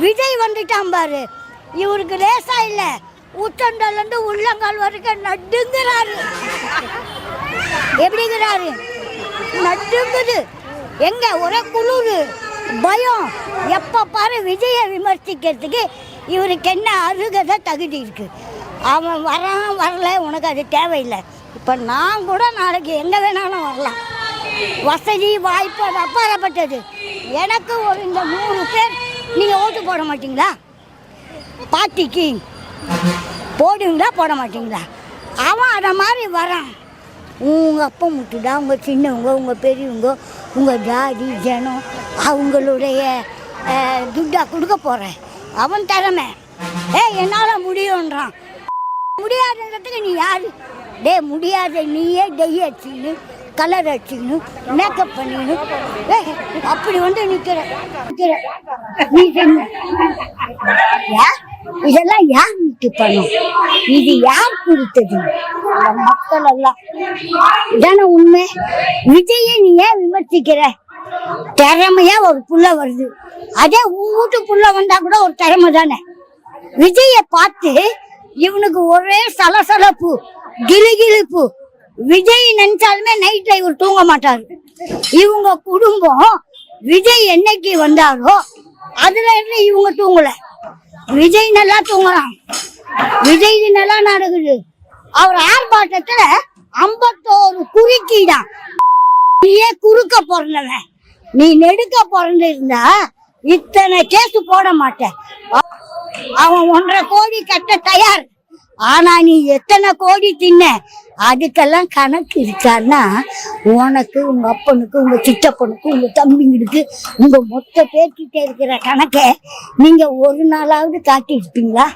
விஜய் வந்துட்டான் பாரு, இவருக்கு லேசா இல்ல, உச்சண்டலேருந்து உள்ளங்கால் வரைக்கும் நடுங்குறாரு. எப்படிங்கிறாரு? நடுங்குது. எங்க ஒரே குளிரு, பயம். எப்ப பாரு விஜயை விமர்சிக்கிறதுக்கு இவருக்கு என்ன அருகதை தகுதி இருக்கு? அவன் வரான் வரல, உனக்கு அது தேவையில்லை. இப்போ நான் கூட நாளைக்கு எங்கே வேணாலும் வரலாம். வசதி வாய்ப்பு அது அப்பாற்பட்டது. எனக்கு ஒரு இந்த 100 பேர் நீங்கள் ஓட்டு போட மாட்டீங்களா? பார்ட்டிக்கு போடுவீங்களா போட மாட்டீங்களா? அவன் அதை மாதிரி வரான். உங்கள் அப்பா முட்டுடா, உங்கள் சின்னவங்க, உங்கள் பெரியவங்க, உங்கள் ஜாதி ஜனம் அவங்களுடைய துட்டா கொடுக்க போகிறேன். அவன் திறமை. என்னால் முடியுன்றான். முடியாதுன்றதுக்கு நீ யார்? முடியாத நீயே டெய் அடிச்சுன்னு, கலர் அடிச்சுன்னு, மேக்கப் பண்ணின்னு அப்படி வந்து நிற்கிற. இதெல்லாம் யார் வீட்டு பண்ணும்? இது யார் கொடுத்தது? மக்கள் எல்லாம் இதான உண்மை. விஜயை நீ ஏன் விமர்சிக்கிற? திறமையா ஒரு புள்ள வருது, அதே உன் வீட்டு புள்ள வந்தா கூட ஒரு திறமை தானே. விஜய பார்த்து இவனுக்கு ஒரே சலசலப்பு, கிளுகிழுப்பு. விஜய் நினைச்சாலுமே நைட்ல இவர் தூங்க மாட்டாரு. இவங்க குடும்பம் விஜய் என்னைக்கு வந்தாரோ அதுல இருந்து இவங்க தூங்கல. விஜய் நல்லா தூங்குறான், விஜய் நல்லா நடக்குது. அவர் ஆர்ப்பாட்டத்துல 51 குறுக்கிடான். நீயே குறுக்க பிறந்தவன், நீ நெடுக்க பிறந்திருந்தா இத்தனை கேஸ் போட மாட்டேன். அவன் 1.5 கோடி கட்ட தயார். ஆனா நீ எத்தனை கோடி தின்ன அதுக்கெல்லாம் கணக்கு இருக்கான்னா, உனக்கு, உங்க அப்பனுக்கு, உங்க சித்தப்பனுக்கு, உங்க தம்பிங்களுக்கு, உங்க மொத்த பேர்கிட்ட இருக்கிற கணக்கை நீங்க ஒரு நாளாவது காட்டி இருப்பீங்களா?